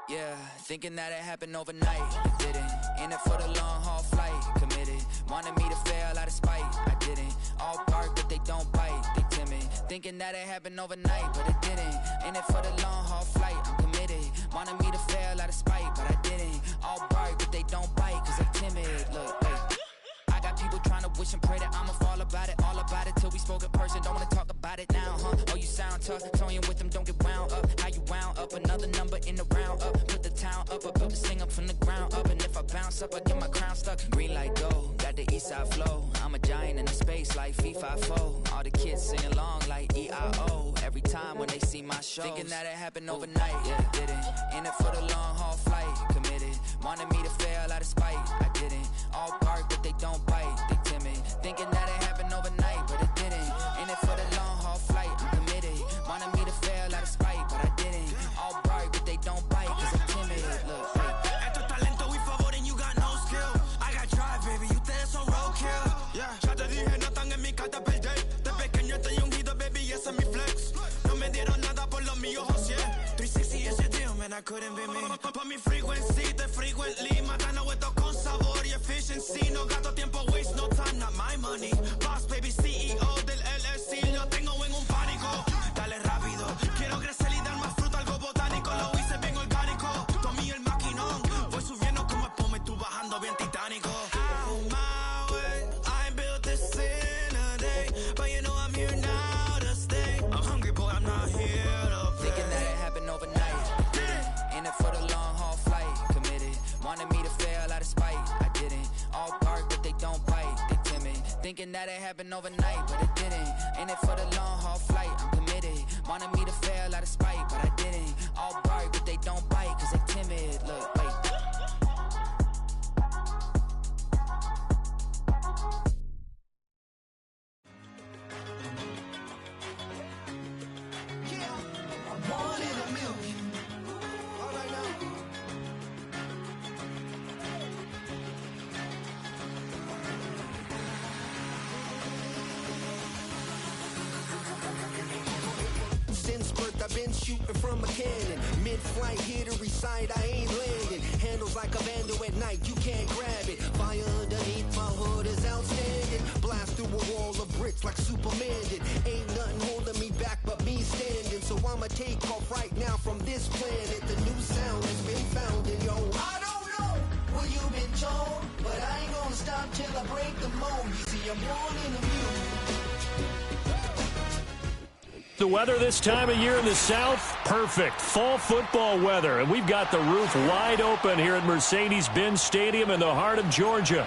Yeah, thinking that it happened overnight. It didn't. In it for the long haul flight. Committed. Wanted me to fail out of spite. I didn't. All bark, but they don't bite. They timid. Thinking that it happened overnight, but it didn't. In it for the long haul flight. I'm committed. Wanted me to fail out of spite, but I didn't. All bark, but they don't bite, cause they timid. Look, wait. I got people trying to wish and pray that I'ma fall about it. All about it till we spoke in person. Don't wanna talk about it now, huh? Oh, you sound tough. Toying with them, don't get wound up. How you wound up? Another number in the round up. Put the town up. I built this thing up from the ground up. And if I bounce up, I get my crown stuck. Green light go. Got the east side flow. I'm a giant in the space like FIFA4. All the kids sing along like EIO. Every time when they see my shows. Thinking that it happened overnight. Yeah, didn't. In it for the long haul flight. Committed. Wanted me to fail out of spite. I didn't. All bark, but they don't bite. They timid. Thinking that it happened overnight, but it didn't. In it for the long haul flight. I'm committed. Wanted me to fail out of spite, but I didn't. All bark, but they don't bite, cause I'm timid. Look, Esto es talento y favor and you got no skill. I got drive, baby, ustedes son roadkill. Yeah, ya te dije, no están en mi carta perder. De pequeño estoy ungido, baby, ese es mi flex. No me dieron nada por lo mío, José. 360 is your deal, man, I couldn't be me. Pa' mi frequency, te frequently. Matando esto con sabor y efficiency. No gasto tiempo, waste no time, not my money. Boss, baby, CEO del LLC. Lo tengo en un pánico. Dale rápido, quiero crecer y dar más fruto, algo botánico. Lo hice bien orgánico. Tomé el maquinón. Voy subiendo como espuma y tú bajando bien titánico. On my way, I built this in a day. But you know I'm here now to stay. I'm hungry, boy, I'm not here to play. thinking that it happened overnight. Didn't. In it for the long haul flight. Committed. Wanted me to fail out of spite. I didn't. All bark, but they don't bite. They timid. Thinking that it happened overnight, but it didn't. In it for the long haul flight. I'm committed. Wanted me to fail out of spite, but I didn't. All bark, but they don't bite, cause they timid. Look, wait. Since birth I've been shooting from a cannon. Mid-flight here to recite, I ain't landing. Handles like a vandal at night, you can't grab it. Fire underneath my hood is outstanding. Blast through a wall of bricks like Superman did. Ain't nothing holding me back but me standing. So I'ma take off right now from this planet. The new sound has been found in yo. I don't know what you've been told, but I ain't gonna stop till I break the mold. You see, I'm born in the mule. The weather this time of year in the South, perfect. Fall football weather, and we've got the roof wide open here at Mercedes-Benz Stadium in the heart of Georgia.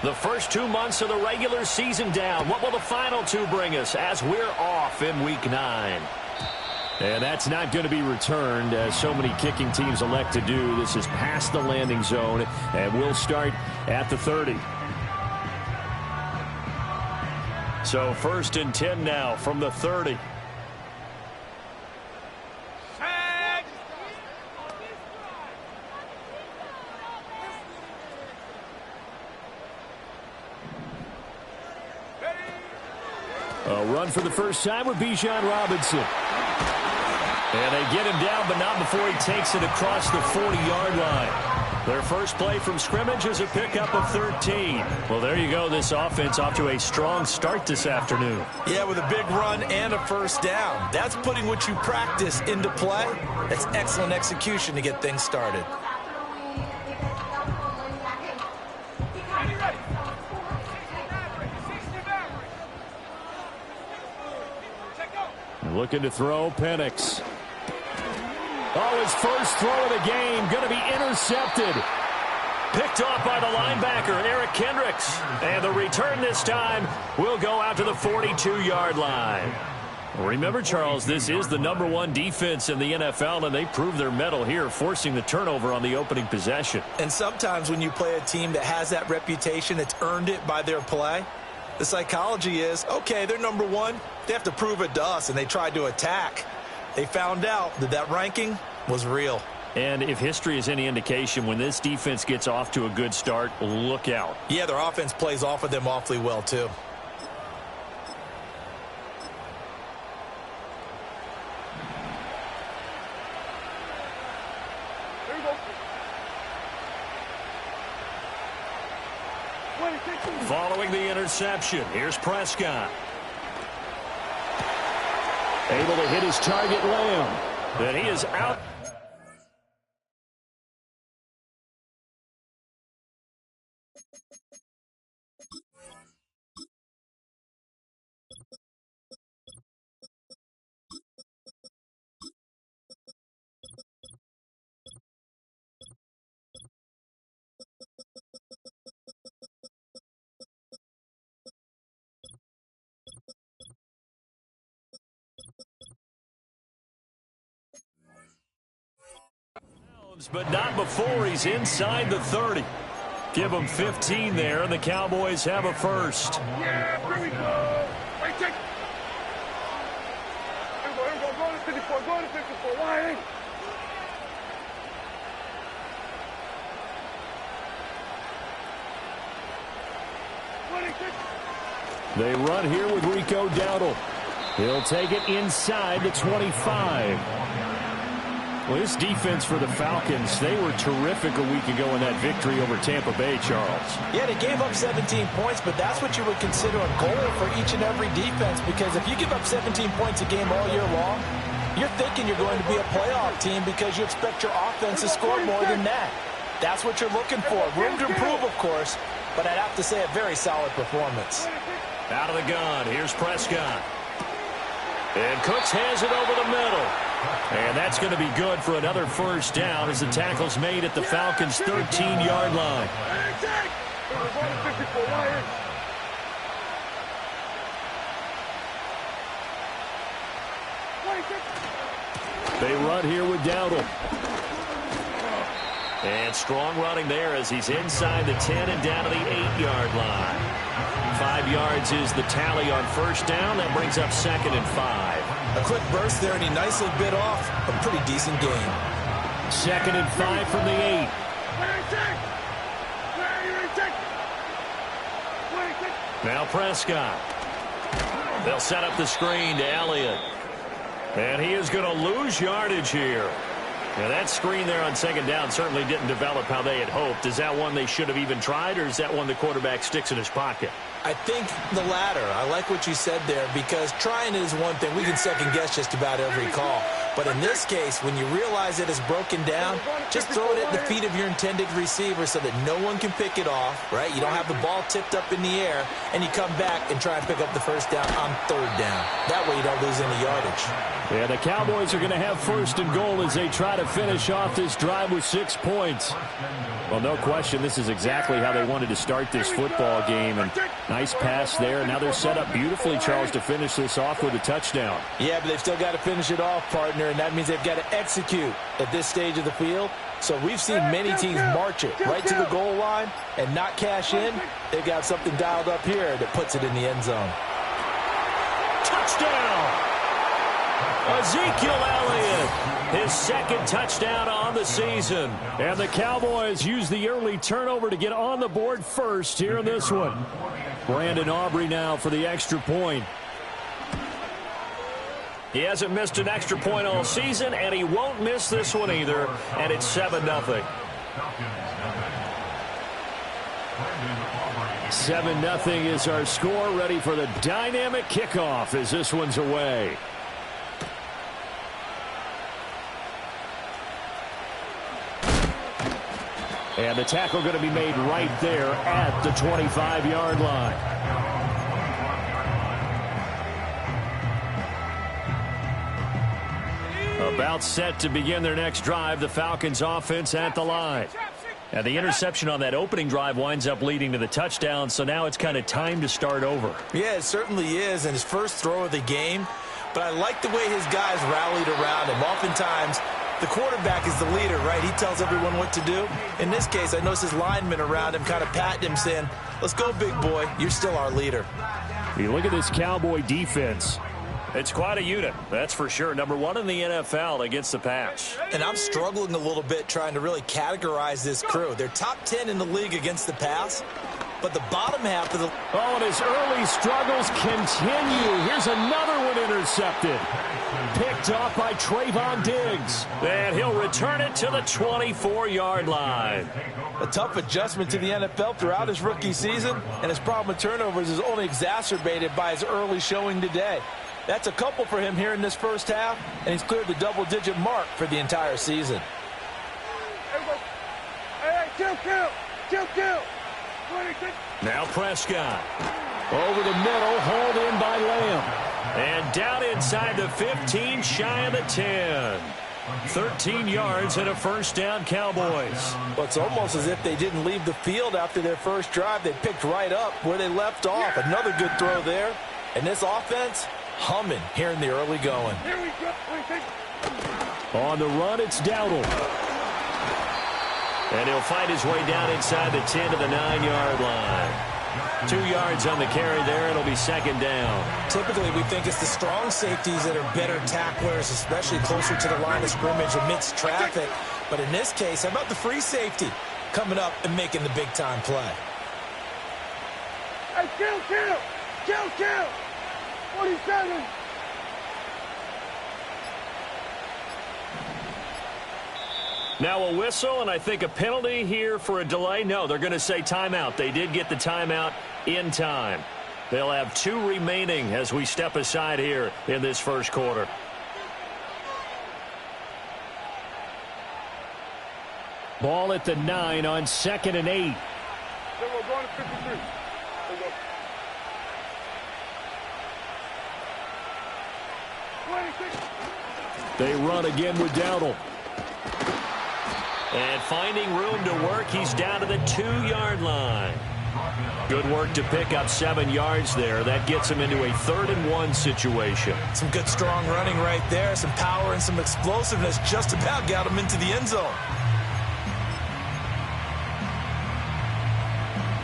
The first 2 months of the regular season down. What will the final two bring us as we're off in Week 9? And that's not going to be returned, as so many kicking teams elect to do. This is past the landing zone, and we'll start at the 30. So 1st and 10 now from the 30. A run for the first time with Bijan Robinson. And they get him down, but not before he takes it across the 40-yard line. Their first play from scrimmage is a pickup of 13. Well, there you go. This offense off to a strong start this afternoon. Yeah, with a big run and a first down. That's putting what you practice into play. That's excellent execution to get things started. Looking to throw, Penix. Oh, his first throw of the game, going to be intercepted. Picked off by the linebacker, Eric Kendricks. And the return this time will go out to the 42-yard line. Remember, Charles, this is the #1 defense in the NFL, and they proved their mettle here, forcing the turnover on the opening possession. And sometimes when you play a team that has that reputation, it's earned it by their play. The psychology is, okay, they're #1. They have to prove it to us, and they tried to attack. They found out that that ranking was real. And if history is any indication, when this defense gets off to a good start, look out. Yeah, their offense plays off of them awfully well, too. Following the interception, here's Prescott. Able to hit his target, Lamb. Then he is out. But not before he's inside the 30. Give him 15 there, and the Cowboys have a first. Yeah, here we go. Wait, check. Here we go. Go to 54. Go to 54. Why? They run here with Rico Dowdle. He'll take it inside the 25. Well, this defense for the Falcons, they were terrific a week ago in that victory over Tampa Bay, Charles. Yeah, they gave up 17 points, but that's what you would consider a goal for each and every defense, because if you give up 17 points a game all year long, you're thinking you're going to be a playoff team because you expect your offense to score more than that. That's what you're looking for. Room to improve, of course, but I'd have to say a very solid performance. Out of the gun, here's Prescott. And Cooks has it over the middle. And that's going to be good for another first down as the tackle's made at the Falcons' 13-yard line. They run here with Dowdle. And strong running there as he's inside the 10 and down to the 8-yard line. 5 yards is the tally on first down. That brings up 2nd and 5. A quick burst there, and he nicely bit off a pretty decent game. 2nd and 5 from the 8. Now Prescott. They'll set up the screen to Elliott. And he is going to lose yardage here. Now, that screen there on 2nd down certainly didn't develop how they had hoped. Is that one they should have even tried, or is that one the quarterback sticks in his pocket? I think the latter. I like what you said there, because trying it is one thing. We can second-guess just about every call. But in this case, when you realize it is broken down, just throw it at the feet of your intended receiver so that no one can pick it off, right? You don't have the ball tipped up in the air, and you come back and try and pick up the first down on 3rd down. That way you don't lose any yardage. Yeah, the Cowboys are going to have 1st and goal as they try to finish off this drive with 6 points. Well, no question, this is exactly how they wanted to start this football game. And nice pass there. Now they're set up beautifully, Charles, to finish this off with a touchdown. Yeah, but they've still got to finish it off, partner, and that means they've got to execute at this stage of the field. So we've seen many teams march it right to the goal line and not cash in. They've got something dialed up here that puts it in the end zone. Touchdown! Ezekiel Elliott, his 2nd touchdown on the season. And the Cowboys use the early turnover to get on the board first here in this one. Brandon Aubrey now for the extra point. He hasn't missed an extra point all season, and he won't miss this one either, and it's 7-0. 7-0 is our score, ready for the dynamic kickoff as this one's away. And the tackle going to be made right there at the 25-yard line. About set to begin their next drive, the Falcons offense at the line. And the interception on that opening drive winds up leading to the touchdown, so now it's kind of time to start over. Yeah, it certainly is, and his first throw of the game but I like the way his guys rallied around him. Oftentimes, the quarterback is the leader, right? He tells everyone what to do. In this case, I noticed his linemen around him kind of patting him, saying, let's go, big boy. You're still our leader. You look at this Cowboy defense. It's quite a unit, that's for sure. Number one in the NFL against the pass. And I'm struggling a little bit trying to really categorize this crew. They're top 10 in the league against the pass, but the bottom half of the... Oh, and his early struggles continue. Here's another one intercepted. Picked off by Trayvon Diggs. And he'll return it to the 24-yard line. A tough adjustment to the NFL throughout his rookie season, and his problem with turnovers is only exacerbated by his early showing today. That's a couple for him here in this first half, and he's cleared the double-digit mark for the entire season. Hey, kill. Now Prescott. Over the middle, hauled in by Lamb. And down inside the 15, shy of the 10. 13 yards and a first down, Cowboys. Well, it's almost as if they didn't leave the field after their first drive. They picked right up where they left off. Another good throw there. And this offense, humming here in the early going. Here we go. On the run, it's Dowdle. And he'll fight his way down inside the 10 to the 9-yard line. 2 yards on the carry there. It'll be second down. Typically, we think it's the strong safeties that are better tacklers, especially closer to the line of scrimmage amidst traffic. But in this case, how about the free safety coming up and making the big-time play? Hey, kill. 47. Now a whistle, and I think a penalty here for a delay. No, they're going to say timeout. They did get the timeout in time. They'll have 2 remaining as we step aside here in this first quarter. Ball at the 9 on 2nd and 8. Then we're going to 53. There we go. 26. They run again with Dowdle. And finding room to work, he's down to the 2-yard line. Good work to pick up 7 yards there. That gets him into a 3rd and 1 situation. Some good, strong running right there. Some power and some explosiveness just about got him into the end zone.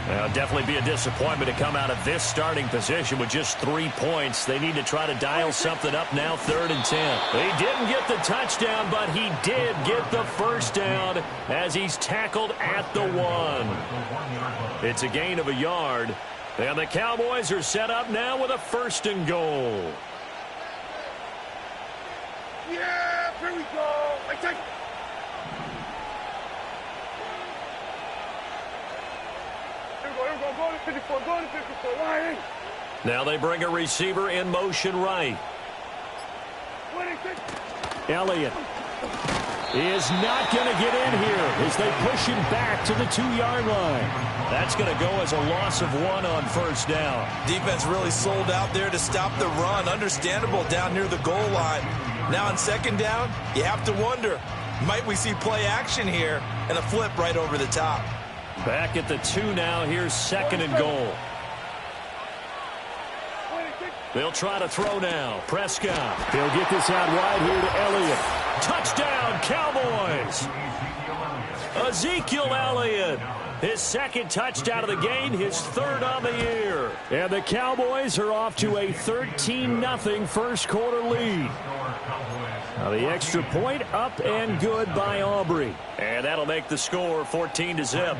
Well, definitely be a disappointment to come out of this starting position with just 3 points. They need to try to dial something up now, 3rd and 10. He didn't get the touchdown, but he did get the first down as he's tackled at the 1. It's a gain of a yard, and the Cowboys are set up now with a 1st and goal. Yeah, here we go. Hey, take. Go to 54. Why ain't? Now they bring a receiver in motion right. 26. Elliott is not going to get in here as they push him back to the 2-yard line. That's going to go as a loss of 1 on first down. Defense really sold out there to stop the run. Understandable down near the goal line. Now on second down, you have to wonder, might we see play action here and a flip right over the top? Back at the 2 now. Here's 2nd and goal. They'll try to throw now. Prescott. He'll get this out wide here to Elliott. Touchdown, Cowboys. Ezekiel Elliott. His 2nd touchdown of the game, his 3rd on the year. And the Cowboys are off to a 13-0 first quarter lead. Now the extra point up and good by Aubrey. And that'll make the score 14-0.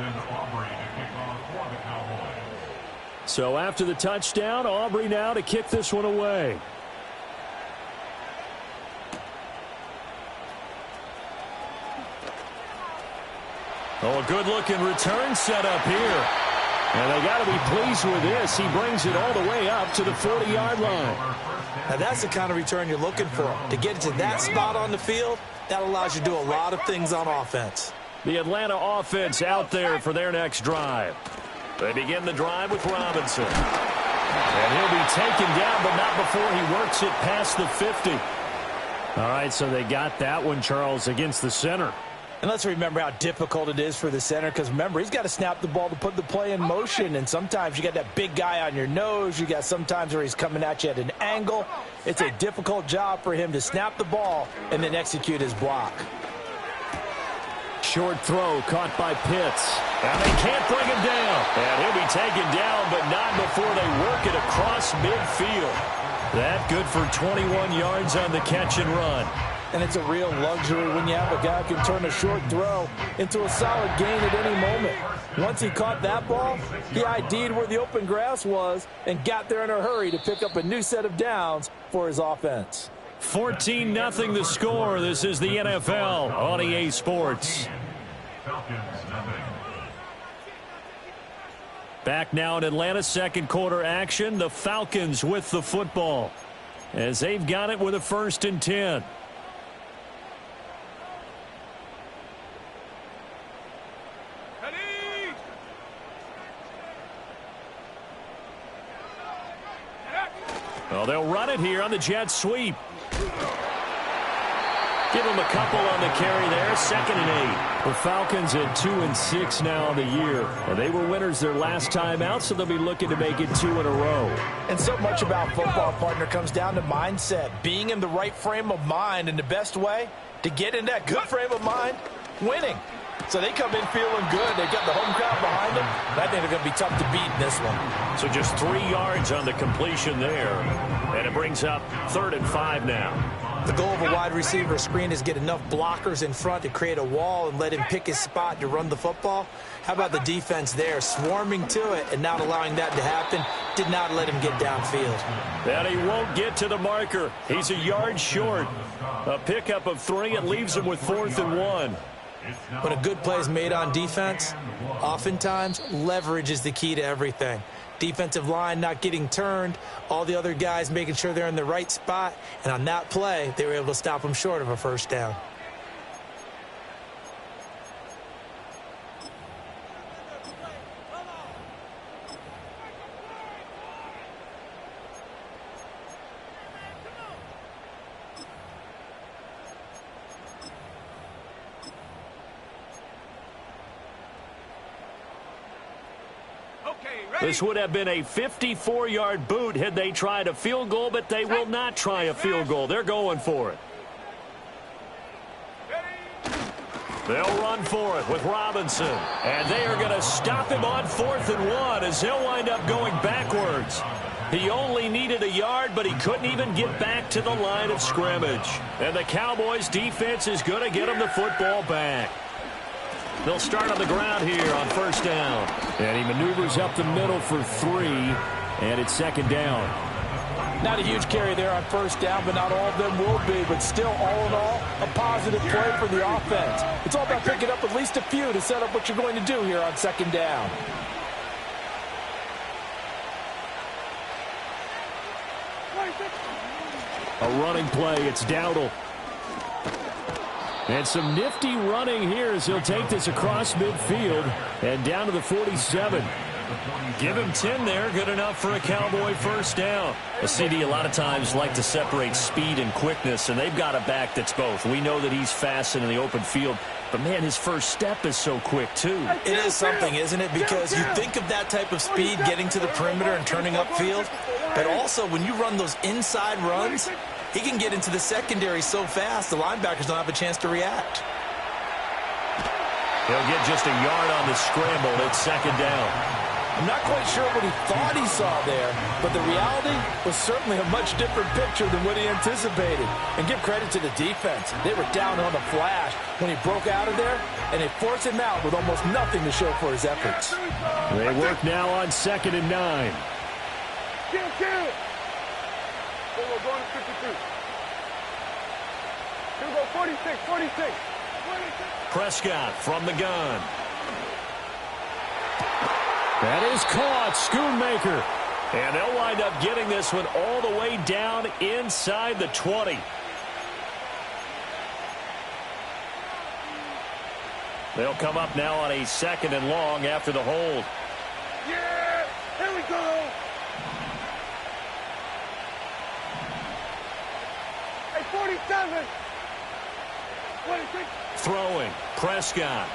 So after the touchdown, Aubrey now to kick this one away. Oh, a good-looking return set up here. And they got to be pleased with this. He brings it all the way up to the 40-yard line. Now that's the kind of return you're looking for. To get to that spot on the field, that allows you to do a lot of things on offense. The Atlanta offense out there for their next drive. They begin the drive with Robinson. And he'll be taken down, but not before he works it past the 50. All right, so they got that one, Charles, against the center. And let's remember how difficult it is for the center, because remember, he's got to snap the ball to put the play in motion, and sometimes you got that big guy on your nose. You got sometimes where he's coming at you at an angle. It's a difficult job for him to snap the ball and then execute his block. Short throw caught by Pitts. And they can't bring him down. And he'll be taken down, but not before they work it across midfield. That good for 21 yards on the catch and run. And it's a real luxury when you have a guy who can turn a short throw into a solid gain at any moment. Once he caught that ball, he ID'd where the open grass was and got there in a hurry to pick up a new set of downs for his offense. 14-0 the score. This is the NFL on EA Sports. Back now in Atlanta, second quarter action. The Falcons with the football as they've got it with a 1st and 10. Well, they'll run it here on the jet sweep. Give them a couple on the carry there. 2nd and 8. The Falcons at 2-6 now in the year. And they were winners their last time out, so they'll be looking to make it 2 in a row. And so much about football, partner, comes down to mindset. Being in the right frame of mind, and the best way to get in that good frame of mind, winning. So they come in feeling good. They've got the home crowd behind them. And I think they're going to be tough to beat in this one. So just 3 yards on the completion there. And it brings up 3rd and 5 now. The goal of a wide receiver screen is get enough blockers in front to create a wall and let him pick his spot to run the football. How about the defense there, swarming to it and not allowing that to happen? Did not let him get downfield. And he won't get to the marker. He's a yard short. A pickup of 3. It leaves him with 4th and 1. When a good play is made on defense, oftentimes leverage is the key to everything. Defensive line not getting turned, all the other guys making sure they're in the right spot, and on that play, they were able to stop them short of a 1st down. This would have been a 54-yard boot had they tried a field goal, but they will not try a field goal. They're going for it. They'll run for it with Robinson. And they are going to stop him on 4th and 1 as he'll wind up going backwards. He only needed a yard, but he couldn't even get back to the line of scrimmage. And the Cowboys defense is going to get him the football back. They'll start on the ground here on 1st down. And he maneuvers up the middle for 3, and it's 2nd down. Not a huge carry there on 1st down, but not all of them will be. But still, all in all, a positive play for the offense. It's all about picking up at least a few to set up what you're going to do here on 2nd down. A running play. It's Dowdle. And some nifty running here as he'll take this across midfield and down to the 47. Give him 10 there. Good enough for a Cowboy 1st down. A CD a lot of times like to separate speed and quickness, and they've got a back that's both. We know that he's fast and in the open field, but, man, his first step is so quick, too. It is something, isn't it? Because you think of that type of speed getting to the perimeter and turning upfield, but also when you run those inside runs, he can get into the secondary so fast, the linebackers don't have a chance to react. He'll get just a yard on the scramble. It's 2nd down. I'm not quite sure what he thought he saw there, but the reality was certainly a much different picture than what he anticipated. And give credit to the defense. They were down on the flash when he broke out of there, and they forced him out with almost nothing to show for his efforts. They work now on 2nd and 9. Kill. We're going to 52. Here we go, 46. Prescott from the gun. That is caught. Schoonmaker. And they'll wind up getting this one all the way down inside the 20. They'll come up now on a 2nd and long after the hold. Yeah, here we go. Hey, 47. Throwing. Prescott.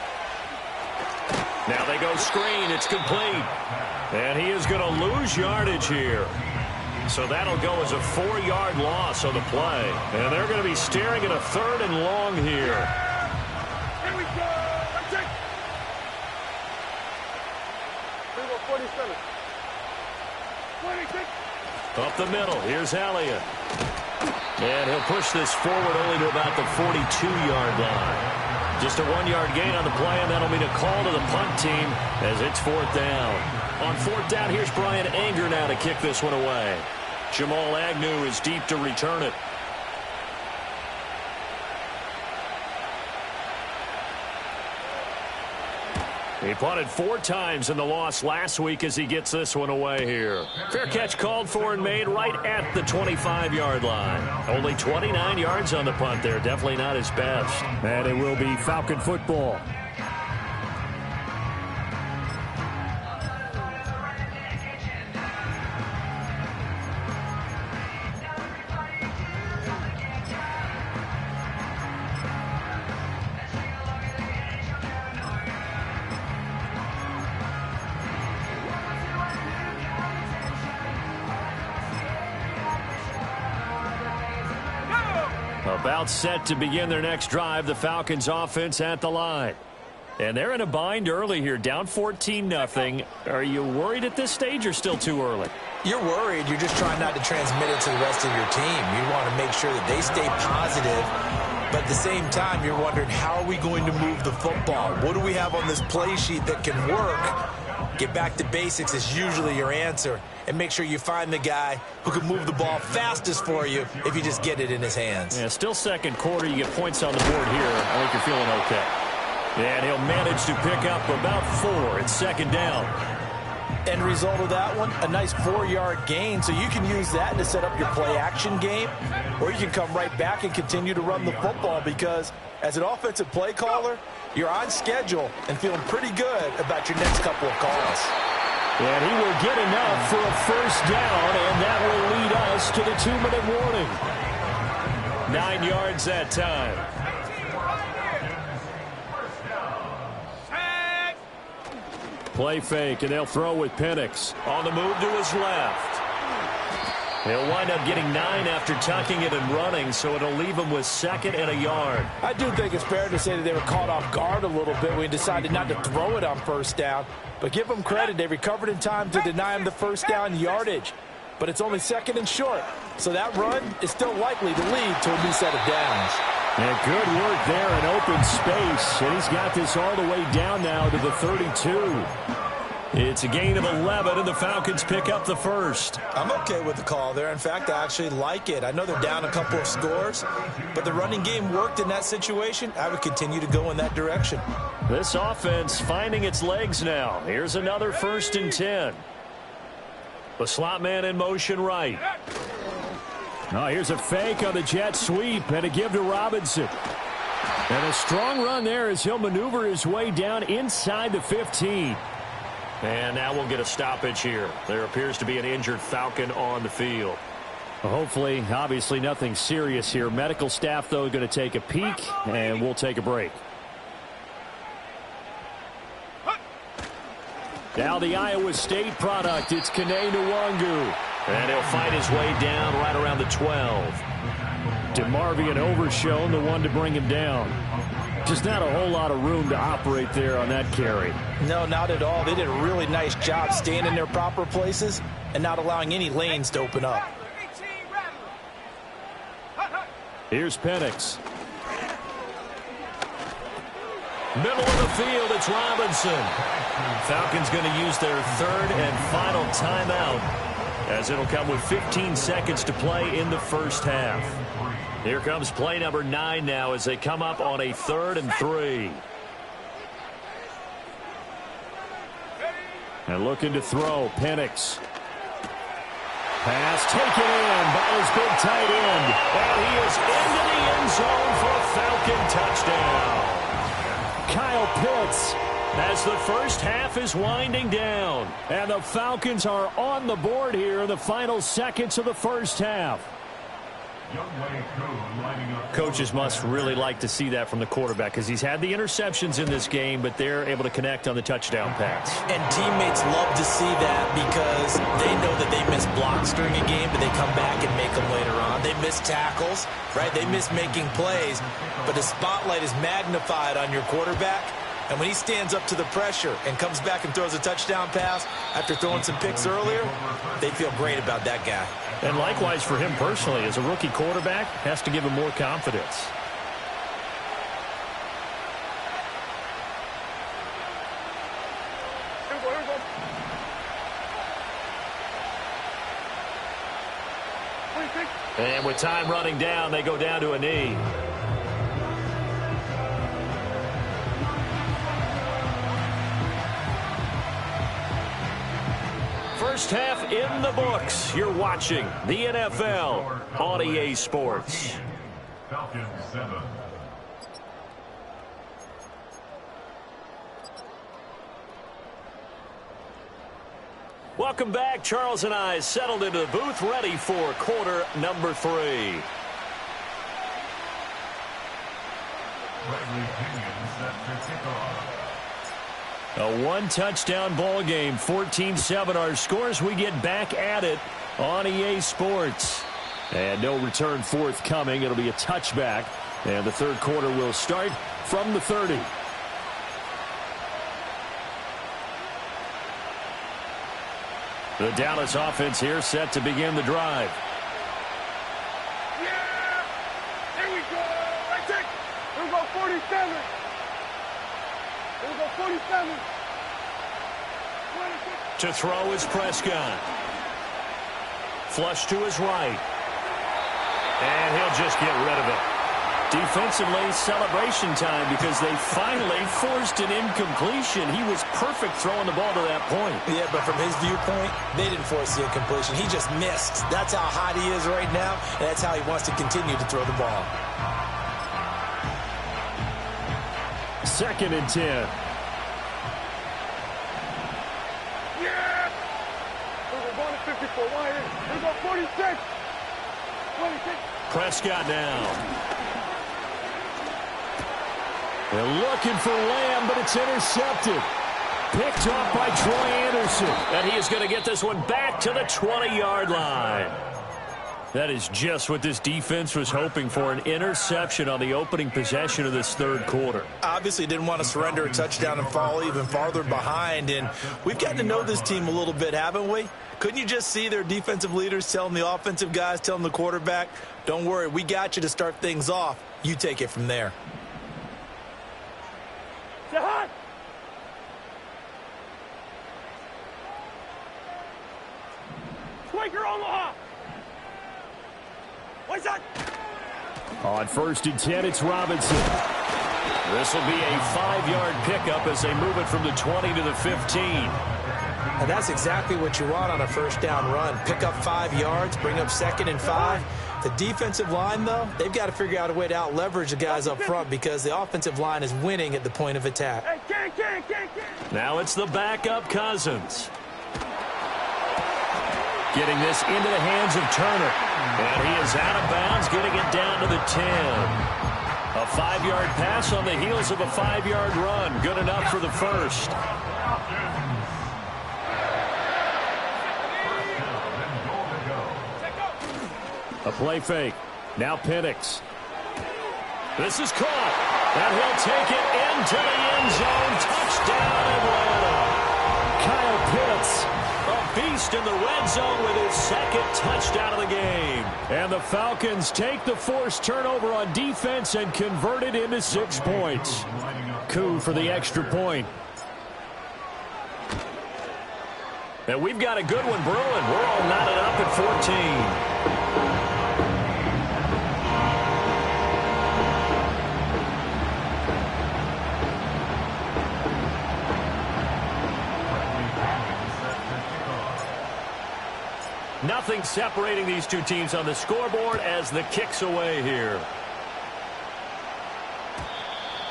Now they go screen. It's complete. And he is going to lose yardage here. So that'll go as a 4-yard loss on the play. And they're going to be staring at a 3rd and long here. Here we go. Let's take. 47. 26. Up the middle. Here's Elliott. And he'll push this forward only to about the 42-yard line. Just a 1-yard gain on the play, and that'll mean a call to the punt team as it's 4th down. On 4th down, here's Brian Anger now to kick this one away. Jamal Agnew is deep to return it. He punted 4 times in the loss last week as he gets this one away here. Fair catch called for and made right at the 25-yard line. Only 29 yards on the punt there. Definitely not his best. And it will be Falcon football. About set to begin their next drive, the Falcons offense at the line. And they're in a bind early here, down 14-0. Are you worried at this stage or still too early? You're worried. You're just trying not to transmit it to the rest of your team. You want to make sure that they stay positive. But at the same time, you're wondering, how are we going to move the football? What do we have on this play sheet that can work? Get back to basics is usually your answer. And make sure you find the guy who can move the ball fastest for you if you just get it in his hands. Yeah, still second quarter. You get points on the board here. I think you're feeling okay. And he'll manage to pick up about 4. It's 2nd down. End result of that one, a nice 4-yard gain. So you can use that to set up your play-action game, or you can come right back and continue to run the football because as an offensive play caller, you're on schedule and feeling pretty good about your next couple of calls. And he will get enough for a 1st down, and that will lead us to the 2-minute warning. 9 yards that time. Play fake, and they'll throw with Penix. On the move to his left. He'll wind up getting 9 after tucking it and running, so it'll leave him with 2nd and a yard. I do think it's fair to say that they were caught off guard a little bit when he decided not to throw it on 1st down. But give them credit. They recovered in time to deny him the 1st down yardage. But it's only 2nd and short. So that run is still likely to lead to a new set of downs. And good work there in open space. And he's got this all the way down now to the 32. It's a gain of 11, and the Falcons pick up the 1st. I'm okay with the call there. In fact, I actually like it. I know they're down a couple of scores, but the running game worked in that situation. I would continue to go in that direction. This offense finding its legs now. Here's another 1st and 10. The slot man in motion right. Oh, here's a fake on the jet sweep and a give to Robinson. And a strong run there as he'll maneuver his way down inside the 15. And now we'll get a stoppage here. There appears to be an injured Falcon on the field. Well, hopefully, obviously nothing serious here. Medical staff, though, going to take a peek, and we'll take a break. Now the Iowa State product. It's Kene Nwangu. And he'll fight his way down right around the 12. DeMarvion Overshown, the one to bring him down. Just not a whole lot of room to operate there on that carry. No, not at all. They did a really nice job staying in their proper places and not allowing any lanes to open up. Here's Penix. Middle of the field, it's Robinson. Falcons going to use their 3rd and final timeout as it'll come with 15 seconds to play in the 1st half. Here comes play number 9 now as they come up on a 3rd and 3. And looking to throw, Penix. Pass taken in by his big tight end. And he is into the end zone for a Falcon touchdown. Kyle Pitts. As the 1st half is winding down. And the Falcons are on the board here in the final seconds of the 1st half. Coaches must really like to see that from the quarterback because he's had the interceptions in this game, but they're able to connect on the touchdown pass. And teammates love to see that because they know that they miss blocks during a game, but they come back and make them later on. They miss tackles, right? They miss making plays, but the spotlight is magnified on your quarterback. And when he stands up to the pressure and comes back and throws a touchdown pass after throwing some picks earlier, they feel great about that guy. And likewise for him personally, as a rookie quarterback, has to give him more confidence. And with time running down, they go down to a knee. First half in the books. You're watching the NFL on EA Sports. Falcons 7. Welcome back. Charles and I settled into the booth, ready for quarter number 3. A one-touchdown ball game, 14-7 our scores. We get back at it on EA Sports. And no return forthcoming. It'll be a touchback. And the third quarter will start from the 30. The Dallas offense here set to begin the drive. Yeah! Here we go! Right there! Here we go, 47! Here we go, 47! To throw is Prescott. Flush to his right. And he'll just get rid of it. Defensively, celebration time because they finally forced an incompletion. He was perfect throwing the ball to that point. Yeah, but from his viewpoint, they didn't force the incompletion. He just missed. That's how hot he is right now, and that's how he wants to continue to throw the ball. 2nd and 10. Yeah! We're going to 54. Why here? Here we go, 46! 26! Prescott now. They're looking for Lamb, but it's intercepted. Picked off by Troy Anderson. And he is going to get this one back to the 20-yard line. That is just what this defense was hoping for, an interception on the opening possession of this third quarter. Obviously didn't want to surrender a touchdown and fall even farther behind. And we've gotten to know this team a little bit, haven't we? Couldn't you just see their defensive leaders telling the offensive guys, telling the quarterback, don't worry, we got you to start things off. You take it from there. On 1st and 10, it's Robinson. This will be a 5-yard pickup as they move it from the 20 to the 15. And that's exactly what you want on a first down run. Pick up 5 yards, bring up 2nd and 5. The defensive line, though, they've got to figure out a way to out-leverage the guys up front because the offensive line is winning at the point of attack. Now it's the backup Cousins. Getting this into the hands of Turner. And he is out of bounds, getting it down to the 10. A 5-yard pass on the heels of a 5-yard run. Good enough for the first. A play fake. Now Penix. This is caught. And he'll take it into the end zone. Touchdown, Atlanta. Kyle Pitts, a beast in the red zone with his 2nd touchdown of the game. And the Falcons take the forced turnover on defense and convert it into 6 points. Coup for the extra point. And we've got a good one brewing. We're all knotted up at 14. Nothing separating these two teams on the scoreboard as the kick's away here.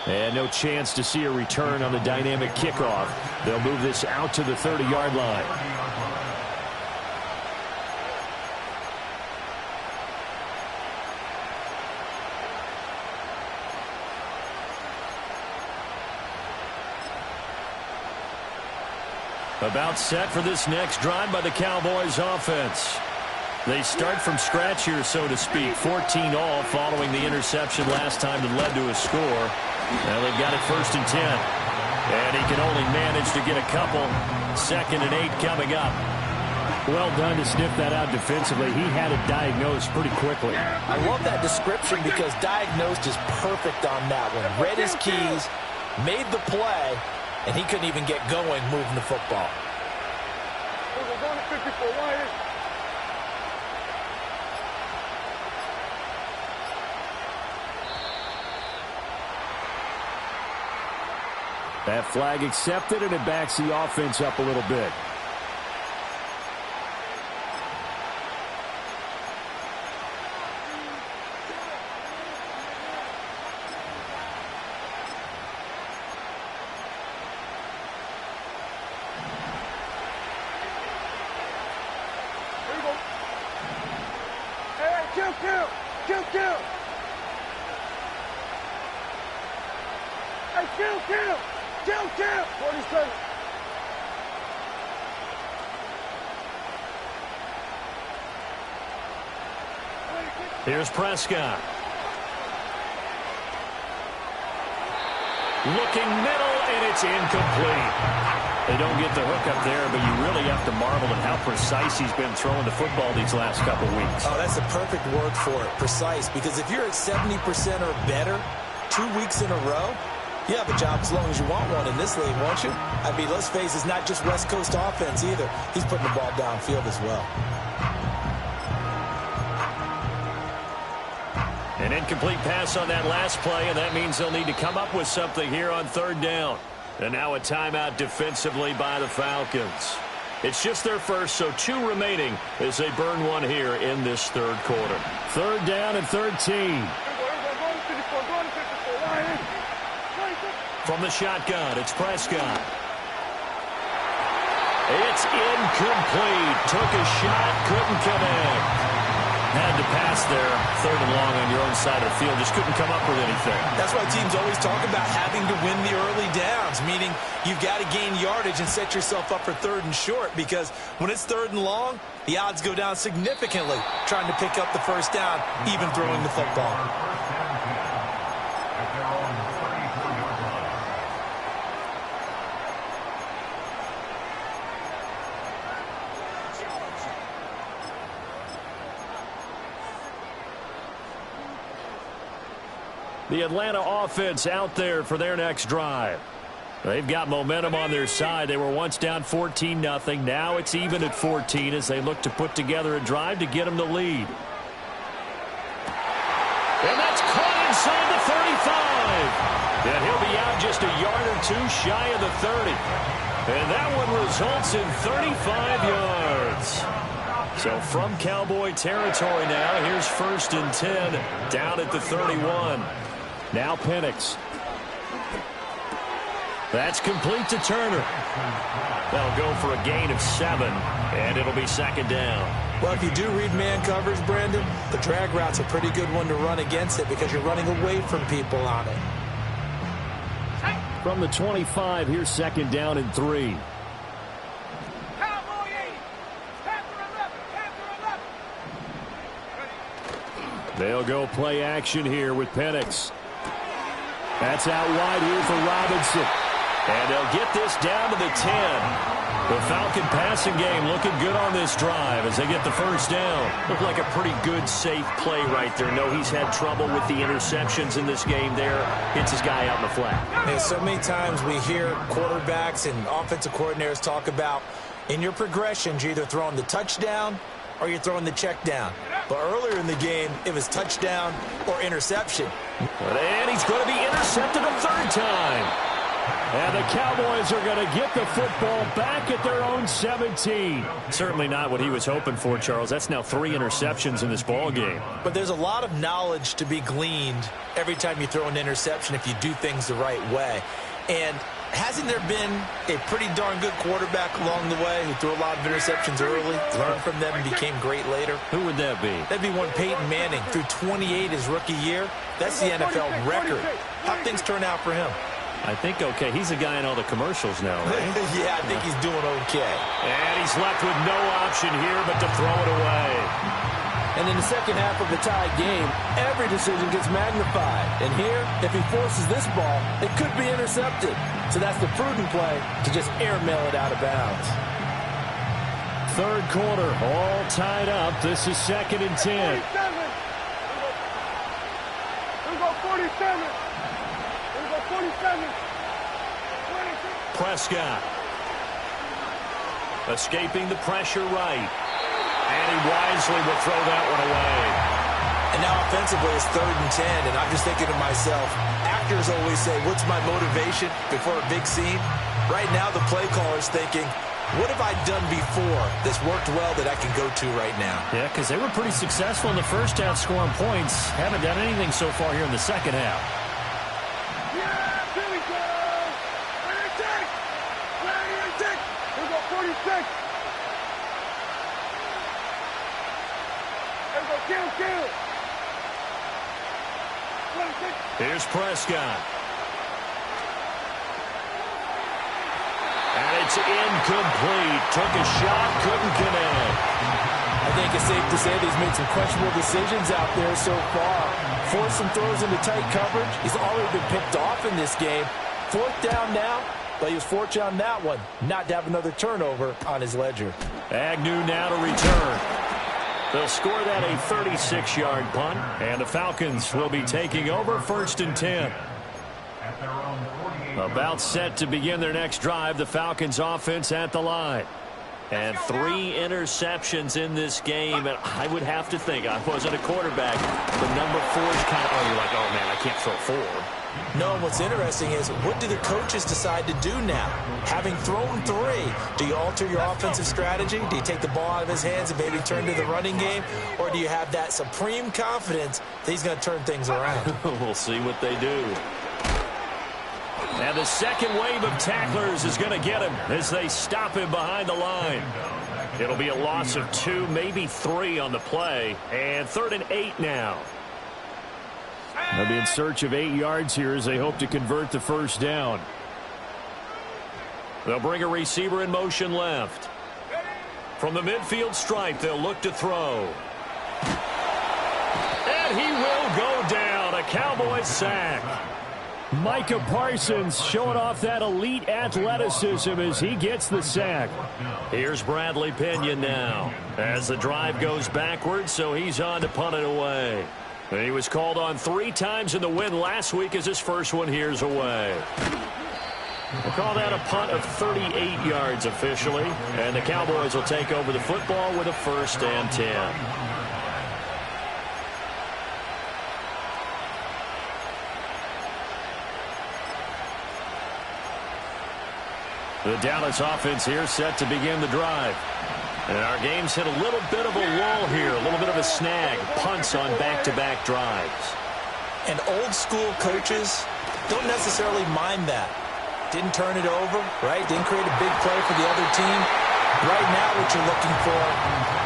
And no chance to see a return on the dynamic kickoff. They'll move this out to the 30-yard line. About set for this next drive by the Cowboys offense. They start from scratch here, so to speak. 14 all following the interception last time that led to a score. Now they've got it 1st and 10. And he can only manage to get a couple. 2nd and 8 coming up. Well done to sniff that out defensively. He had it diagnosed pretty quickly. I love that description because diagnosed is perfect on that one. Read his keys, made the play, and he couldn't even get going moving the football. We're going to 54. Why is that flag accepted, and it backs the offense up a little bit. Kill! 47. Here's Prescott. Looking middle, and it's incomplete. They don't get the hook up there, but you really have to marvel at how precise he's been throwing the football these last couple weeks. Oh, that's the perfect word for it, precise, because if you're at 70% or better 2 weeks in a row, you have a job as long as you want one in this league, won't you? I mean, let's face it, it's not just West Coast offense either. He's putting the ball downfield as well. An incomplete pass on that last play, and that means they'll need to come up with something here on 3rd down. And now a timeout defensively by the Falcons. It's just their first, so 2 remaining as they burn one here in this 3rd quarter. 3rd down and 13. From the shotgun, it's Prescott. It's incomplete. Took a shot, couldn't connect. Had to pass there, 3rd and long on your own side of the field. Just couldn't come up with anything. That's why teams always talk about having to win the early downs, meaning you've got to gain yardage and set yourself up for 3rd and short, because when it's 3rd and long, the odds go down significantly trying to pick up the 1st down, even throwing the football. The Atlanta offense out there for their next drive. They've got momentum on their side. They were once down 14-0. Now it's even at 14 as they look to put together a drive to get them the lead. And that's caught inside the 35. And he'll be out just a yard or 2 shy of the 30. And that one results in 35 yards. So from Cowboy territory now, here's 1st and 10 down at the 31. Now Penix. That's complete to Turner. That'll go for a gain of 7, and it'll be 2nd down. Well, if you do read man coverage, Brandon, the drag route's a pretty good one to run against it because you're running away from people on it. From the 25, here's 2nd down and 3. They'll go play action here with Penix. That's out wide here for Robinson. And they'll get this down to the 10. The Falcon passing game looking good on this drive as they get the 1st down. Looked like a pretty good, safe play right there. No, he's had trouble with the interceptions in this game there. Hits his guy out in the flat. And so many times we hear quarterbacks and offensive coordinators talk about in your progressions, you're either throwing the touchdown or you're throwing the check down. But earlier in the game, it was touchdown or interception. And he's going to be intercepted a 3rd time. And the Cowboys are going to get the football back at their own 17. Certainly not what he was hoping for, Charles. That's now 3 interceptions in this ball game. But there's a lot of knowledge to be gleaned every time you throw an interception if you do things the right way. And hasn't there been a pretty darn good quarterback along the way who threw a lot of interceptions early, learned from them, and became great later? Who would that be? That'd be one Peyton Manning. Threw 28 his rookie year. That's the NFL record. How'd things turn out for him? I think okay. He's a guy in all the commercials now, right? Yeah, I think he's doing okay. And he's left with no option here but to throw it away. And in the second half of the tied game, every decision gets magnified. And here, if he forces this ball, it could be intercepted. So that's the prudent play to just airmail it out of bounds. Third quarter, all tied up. This is 2nd and 10. 47. Here we go 47. Here we go 47. 26. Prescott. Escaping the pressure right. And he wisely will throw that one away. And now offensively it's 3rd and 10, and I'm just thinking to myself, actors always say, what's my motivation before a big scene? Right now the play caller's thinking, what have I done before that's worked well that I can go to right now? Yeah, because they were pretty successful in the first half scoring points. Haven't done anything so far here in the second half. Yeah, here we go. 26. 26. Here we go 46. Here we go kill. 26. Here's Prescott. And it's incomplete. Took a shot, couldn't connect. I think it's safe to say that he's made some questionable decisions out there so far. Forced some throws into tight coverage. He's already been picked off in this game. 4th down now, but he was fortunate on that one not to have another turnover on his ledger. Agnew now to return. They'll score that a 36-yard punt, and the Falcons will be taking over 1st and 10. About set to begin their next drive, the Falcons offense at the line. And 3 interceptions in this game, and I would have to think, I wasn't a quarterback, but number 4 is kind of, you're like, oh man, I can't throw 4. No, what's interesting is, what do the coaches decide to do now? Having thrown 3, do you alter your offensive strategy? Do you take the ball out of his hands and maybe turn to the running game? Or do you have that supreme confidence that he's going to turn things around? We'll see what they do. And the second wave of tacklers is going to get him as they stop him behind the line. It'll be a loss of 2, maybe 3 on the play. And 3rd and 8 now. They'll be in search of 8 yards here as they hope to convert the first down. They'll bring a receiver in motion left. From the midfield stripe, they'll look to throw. And he will go down. A Cowboys sack. Micah Parsons showing off that elite athleticism as he gets the sack. Here's Bradley Pinion now as the drive goes backwards, so he's on to punt it away. And he was called on 3 times in the win last week as his first one here's away. We'll call that a punt of 38 yards officially, and the Cowboys will take over the football with a 1st and 10. The Dallas offense here set to begin the drive. And our game's hit a little bit of a lull here, a little bit of a snag. Punts on back-to-back drives. And old school coaches don't necessarily mind that. Didn't turn it over, right? Didn't create a big play for the other team. Right now what you're looking for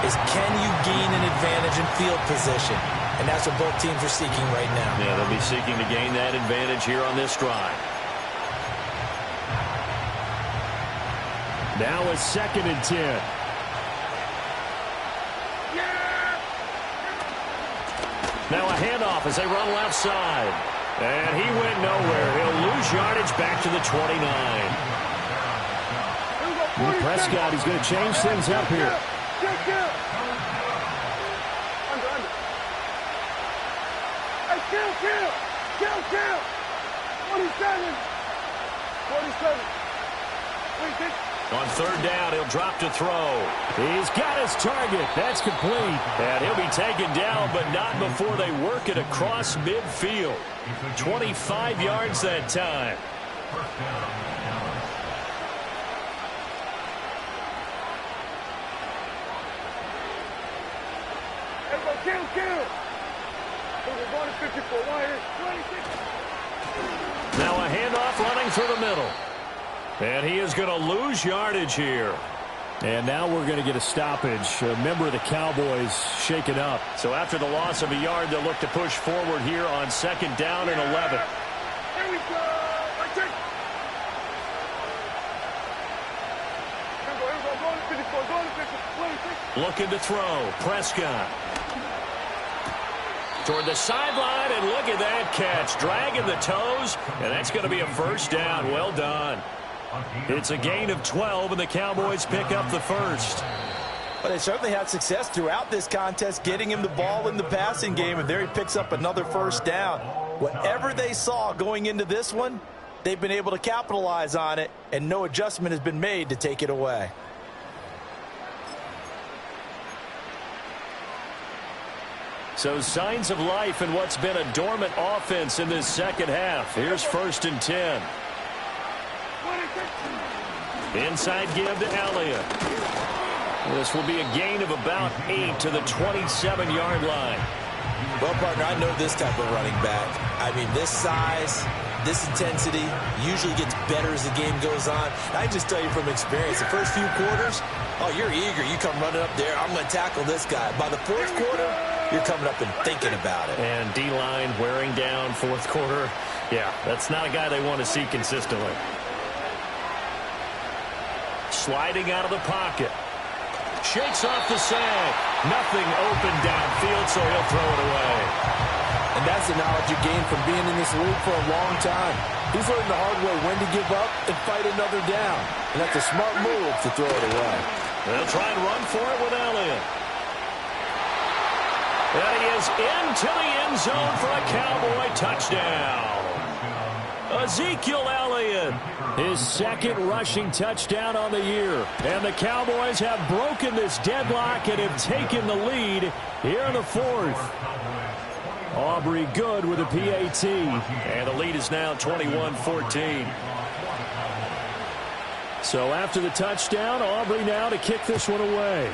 is, can you gain an advantage in field position? And that's what both teams are seeking right now. Yeah, they'll be seeking to gain that advantage here on this drive. Now it's 2nd and 10. Now a handoff as they run left side. And he went nowhere. He'll lose yardage back to the 29. Prescott, he's going to change things up here. Kill. 47. 47. Wait, on 3rd down, he'll drop to throw. He's got his target. That's complete. And he'll be taken down, but not before they work it across midfield. 25 yards that time. Kill. We're going to 54. Wire. 26. Now a handoff running through the middle. And he is going to lose yardage here. And now we're going to get a stoppage. A member of the Cowboys shaken up. So after the loss of a yard, they'll look to push forward here on 2nd down and 11. Here we go. Looking to throw. Prescott. Toward the sideline, and look at that catch. Dragging the toes, and that's going to be a first down. Well done. It's a gain of 12, and the Cowboys pick up the first. But they certainly had success throughout this contest, getting him the ball in the passing game, and there he picks up another first down. Whatever they saw going into this one, they've been able to capitalize on it, and no adjustment has been made to take it away. So signs of life in what's been a dormant offense in this second half. Here's 1st and 10. Inside give to Elliott. This will be a gain of about 8 to the 27-yard line. Well, partner, I know this type of running back. I mean, this size, this intensity usually gets better as the game goes on. I just tell you from experience, the first few quarters, oh, you're eager. You come running up there, I'm going to tackle this guy. By the fourth quarter, you're coming up and thinking about it. And D-line wearing down fourth quarter. Yeah, that's not a guy they want to see consistently. Sliding out of the pocket. Shakes off the sack. Nothing open downfield, so he'll throw it away. And that's the knowledge you gain from being in this league for a long time. He's learned the hard way when to give up and fight another down. And that's a smart move to throw it away. They'll try and run for it with Elliott. And he is into the end zone for a Cowboy touchdown. Ezekiel Elliott, his second rushing touchdown on the year. And the Cowboys have broken this deadlock and have taken the lead here in the fourth. Aubrey good with a PAT. And the lead is now 21-14. So after the touchdown, Aubrey now to kick this one away.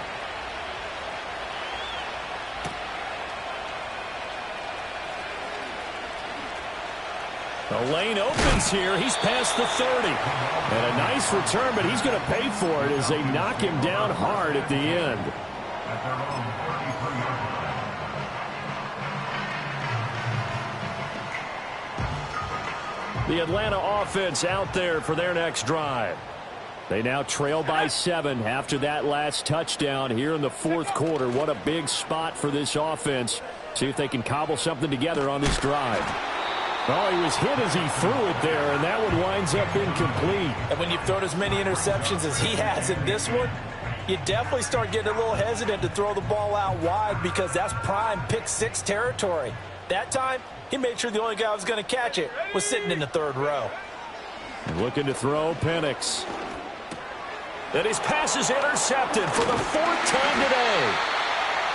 The lane opens here. He's past the 30. And a nice return, but he's going to pay for it as they knock him down hard at the end. The Atlanta offense out there for their next drive. They now trail by 7 after that last touchdown here in the fourth quarter. What a big spot for this offense. See if they can cobble something together on this drive. Oh, he was hit as he threw it there, and that one winds up incomplete. And when you've thrown as many interceptions as he has in this one, you definitely start getting a little hesitant to throw the ball out wide because that's prime pick 6 territory. That time, he made sure the only guy who was going to catch it was sitting in the third row. Looking to throw, Penix. And his pass is intercepted for the 4th time today.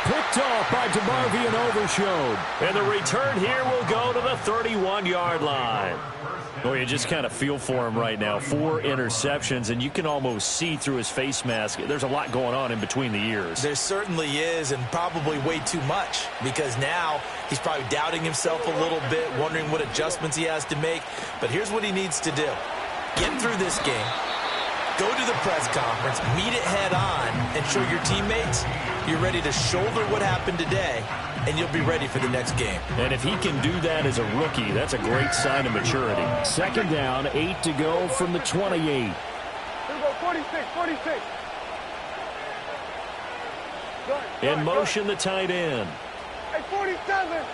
Picked off by DeMarvion Overshown. And the return here will go to the 31-yard line. Well, you just kind of feel for him right now. 4 interceptions, and you can almost see through his face mask. There's a lot going on in between the ears. There certainly is, and probably way too much, because now he's probably doubting himself a little bit, wondering what adjustments he has to make. But here's what he needs to do. Get through this game. Go to the press conference, meet it head on, and show your teammates you're ready to shoulder what happened today, and you'll be ready for the next game. And if he can do that as a rookie, that's a great sign of maturity. Second down, 8 to go from the 28. Here we go, 46. In motion, the tight end. Hey, 47.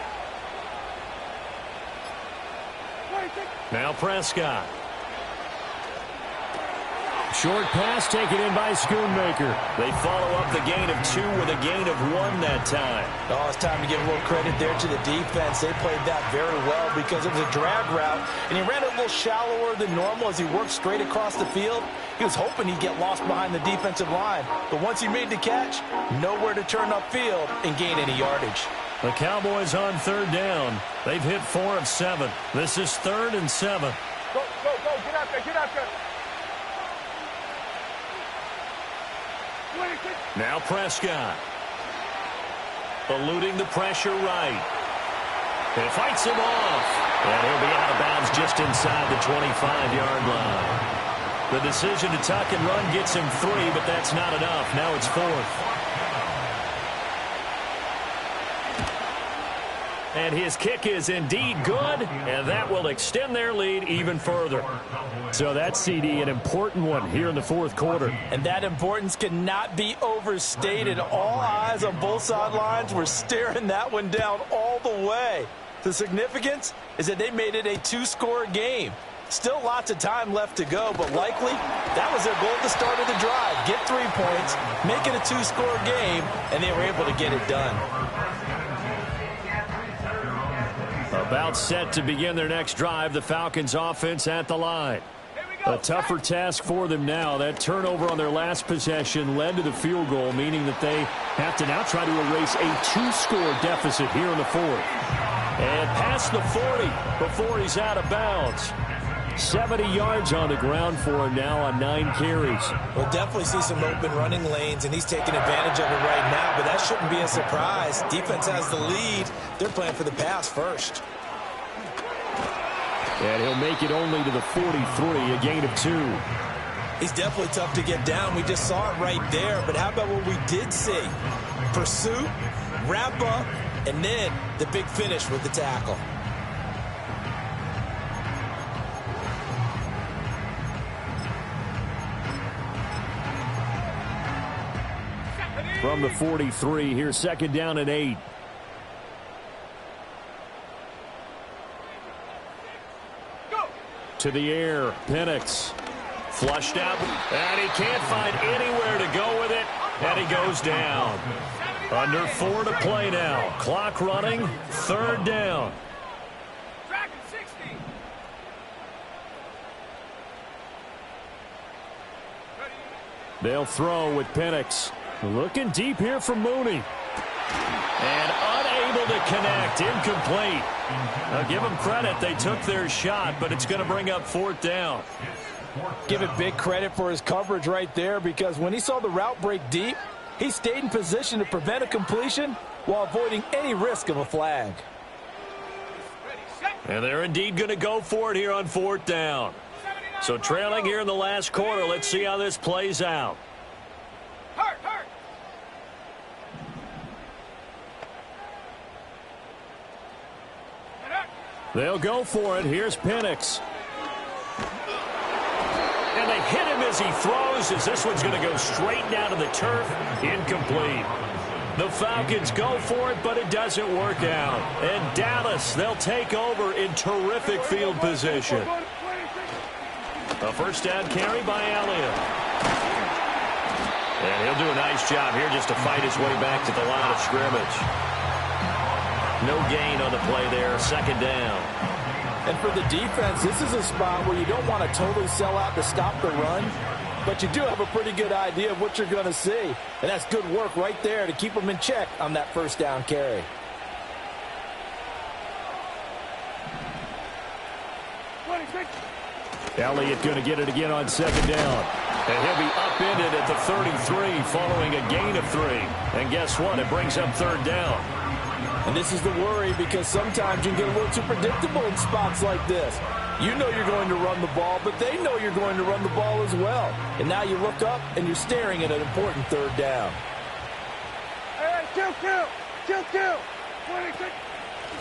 46. Now Prescott. Short pass taken in by Schoonmaker. They follow up the gain of 2 with a gain of 1 that time. Oh, it's time to give a little credit there to the defense. They played that very well because it was a drag route, and he ran a little shallower than normal as he worked straight across the field. He was hoping he'd get lost behind the defensive line, but once he made the catch, nowhere to turn upfield and gain any yardage. The Cowboys on 3rd down. They've hit 4 of 7. This is 3rd and 7. Go, get out there. Now Prescott. Eluding the pressure right. And fights him off. And he'll be out of bounds just inside the 25-yard line. The decision to tuck and run gets him 3, but that's not enough. Now it's 4th. And his kick is indeed good, and that will extend their lead even further. So that's, CD, an important one here in the fourth quarter. And that importance cannot be overstated. All eyes on both sidelines were staring that one down all the way. The significance is that they made it a two-score game. Still lots of time left to go, but likely that was their goal at the start of the drive. Get 3 points, make it a two-score game, and they were able to get it done. About set to begin their next drive, the Falcons offense at the line. A tougher task for them now. That turnover on their last possession led to the field goal, meaning that they have to now try to erase a two-score deficit here in the fourth. And past the 40 before he's out of bounds. 70 yards on the ground for him now on 9 carries. We'll definitely see some open running lanes, and he's taking advantage of it right now, but that shouldn't be a surprise. Defense has the lead. They're playing for the pass first. And he'll make it only to the 43, a gain of 2. He's definitely tough to get down. We just saw it right there, but how about what we did see? Pursuit, wrap up, and then the big finish with the tackle. From the 43, here's second down and 8. Go. To the air, Penix. Flushed out, and he can't find anywhere to go with it, and he goes down. Under 4 to play now. Clock running, third down. Tracking 60. They'll throw with Penix. Looking deep here from Mooney. And unable to connect. Incomplete. Now give them credit. They took their shot, but it's going to bring up fourth down. Give it big credit for his coverage right there, because when he saw the route break deep, he stayed in position to prevent a completion while avoiding any risk of a flag. And they're indeed going to go for it here on fourth down. So trailing here in the last quarter, let's see how this plays out. Hurt. They'll go for it. Here's Penix. And they hit him as he throws, as this one's going to go straight down to the turf. Incomplete. The Falcons go for it, but it doesn't work out. And Dallas, they'll take over in terrific field position. A first down carry by Elliott. And he'll do a nice job here just to fight his way back to the line of scrimmage. No gain on the play there, second down. And for the defense, this is a spot where you don't want to totally sell out to stop the run, but you do have a pretty good idea of what you're going to see. And that's good work right there to keep them in check on that first down carry. Elliott going to get it again on second down. And he'll be upended at the 33 following a gain of 3. And guess what? It brings up third down. And this is the worry, because sometimes you can get a little too predictable in spots like this. You know you're going to run the ball, but they know you're going to run the ball as well. And now you look up and you're staring at an important third down. Hey, kill. 26.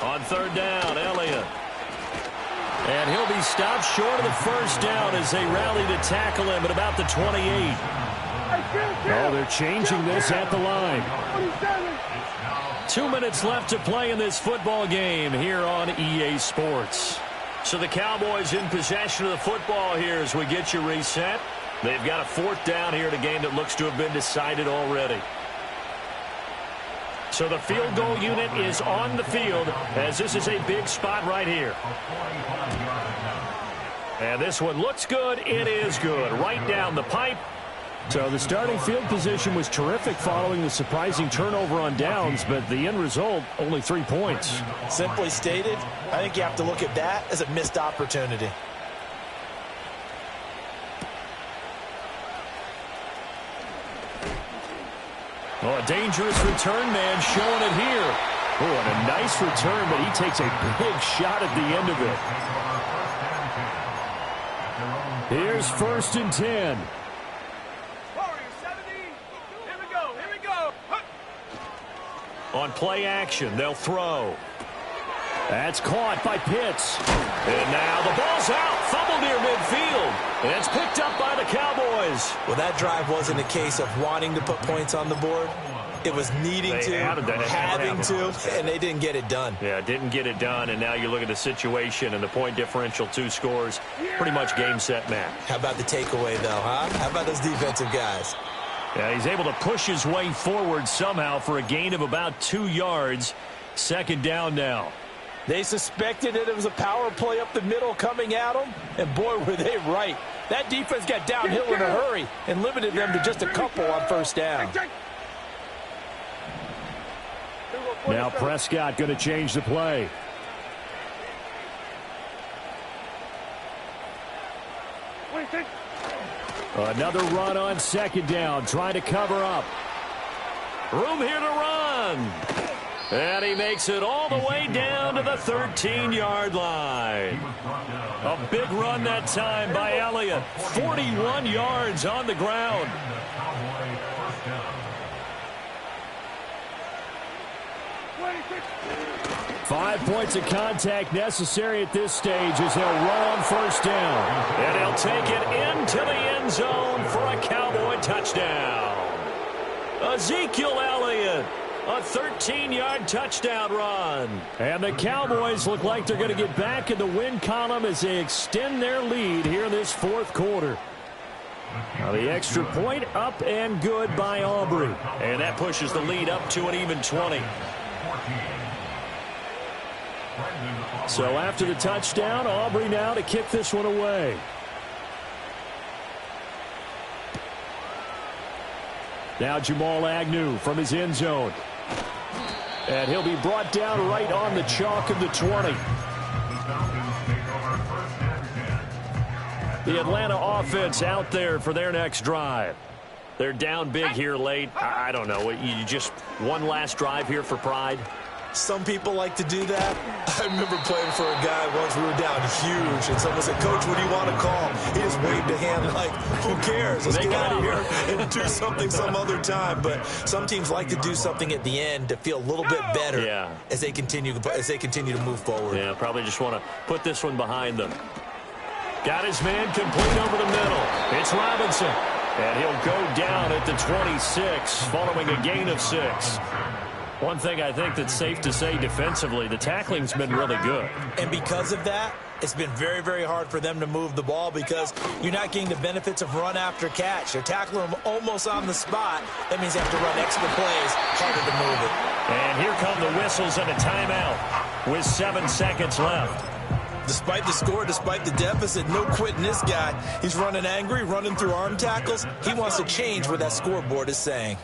On third down, Elliott. And he'll be stopped short of the first down as they rally to tackle him at about the 28. Oh, they're changing this at the line. 2 minutes left to play in this football game here on EA Sports. So the Cowboys in possession of the football here as we get you reset. They've got a fourth down here in a game that looks to have been decided already. So the field goal unit is on the field as this is a big spot right here. And this one looks good. It is good. Right down the pipe. So the starting field position was terrific following the surprising turnover on downs, but the end result, only 3 points. Simply stated, I think you have to look at that as a missed opportunity. Oh, a dangerous return man showing it here. Oh, and a nice return, but he takes a big shot at the end of it. Here's first and 10. Here we go. On play action, they'll throw. That's caught by Pitts. And now the ball's out. Fumble near midfield. And it's picked up by the Cowboys. Well, that drive wasn't a case of wanting to put points on the board. It was needing to, having to, and they didn't get it done. Yeah, didn't get it done, and now you look at the situation and the point differential, 2 scores, pretty much game, set, match. How about the takeaway, though, huh? How about those defensive guys? Yeah, he's able to push his way forward somehow for a gain of about 2 yards. Second down now. They suspected that it was a power play up the middle coming at them, and boy, were they right. That defense got downhill in a hurry and limited them to just a couple on first down. Now Prescott going to change the play. Another run on second down, trying to cover up. Room here to run. And he makes it all the way down to the 13-yard line. A big run that time by Elliott. 41 yards on the ground. 5 points of contact necessary at this stage as they'll run on first down. And he'll take it into the end zone for a Cowboy touchdown. Ezekiel Elliott, a 13-yard touchdown run. And the Cowboys look like they're going to get back in the win column as they extend their lead here in this fourth quarter. Now the extra point up and good by Aubrey. And that pushes the lead up to an even 20. So after the touchdown, Aubrey now to kick this one away. Now Jamal Agnew from his end zone. And he'll be brought down right on the chalk of the 20. The Atlanta offense out there for their next drive. They're down big here late. I don't know. You just one last drive here for pride? Some people like to do that. I remember playing for a guy once. We were down huge, and someone said, "Coach, what do you want to call?" He just waved a hand like, who cares? Let's get out of here and do something some other time. But some teams like to do something at the end to feel a little bit better as they continue to move forward. Yeah, probably just want to put this one behind them. Got his man complete over the middle. It's Robinson. And he'll go down at the 26 following a gain of 6. One thing I think that's safe to say defensively, the tackling's been really good. And because of that, it's been very, very hard for them to move the ball because you're not getting the benefits of run after catch. They're tackling them almost on the spot. That means they have to run extra plays, harder to move it. And here come the whistles and a timeout with 7 seconds left. Despite the score, despite the deficit, no quitting this guy. He's running angry, running through arm tackles. He wants to change what that scoreboard is saying.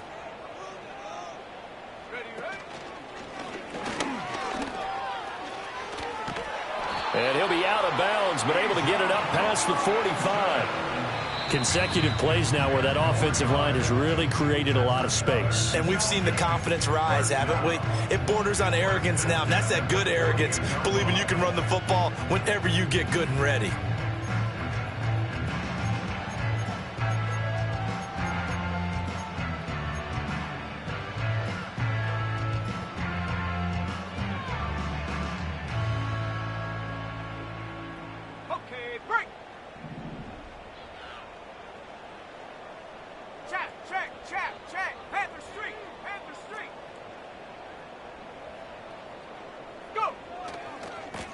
And he'll be out of bounds, but able to get it up past the 45. Consecutive plays now where that offensive line has really created a lot of space. And we've seen the confidence rise, haven't we? It borders on arrogance now, and that's that good arrogance, believing you can run the football whenever you get good and ready.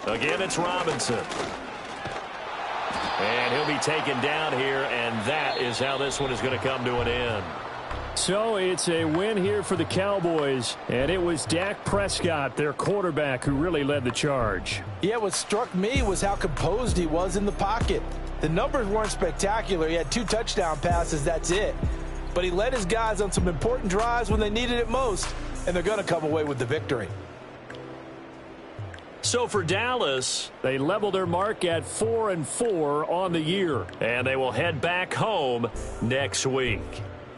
Again, it's Robinson. And he'll be taken down here, and that is how this one is going to come to an end. So it's a win here for the Cowboys, and it was Dak Prescott, their quarterback, who really led the charge. Yeah, what struck me was how composed he was in the pocket. The numbers weren't spectacular. He had 2 touchdown passes, that's it. But he led his guys on some important drives when they needed it most, and they're going to come away with the victory. So for Dallas, they level their mark at 4-4 on the year, and they will head back home next week.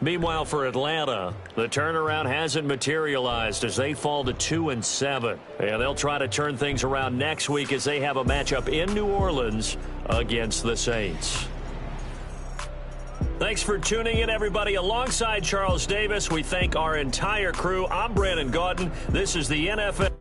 Meanwhile, for Atlanta, the turnaround hasn't materialized as they fall to 2-7. And they'll try to turn things around next week as they have a matchup in New Orleans against the Saints. Thanks for tuning in, everybody. Alongside Charles Davis, we thank our entire crew. I'm Brandon Gaudin. This is the NFL.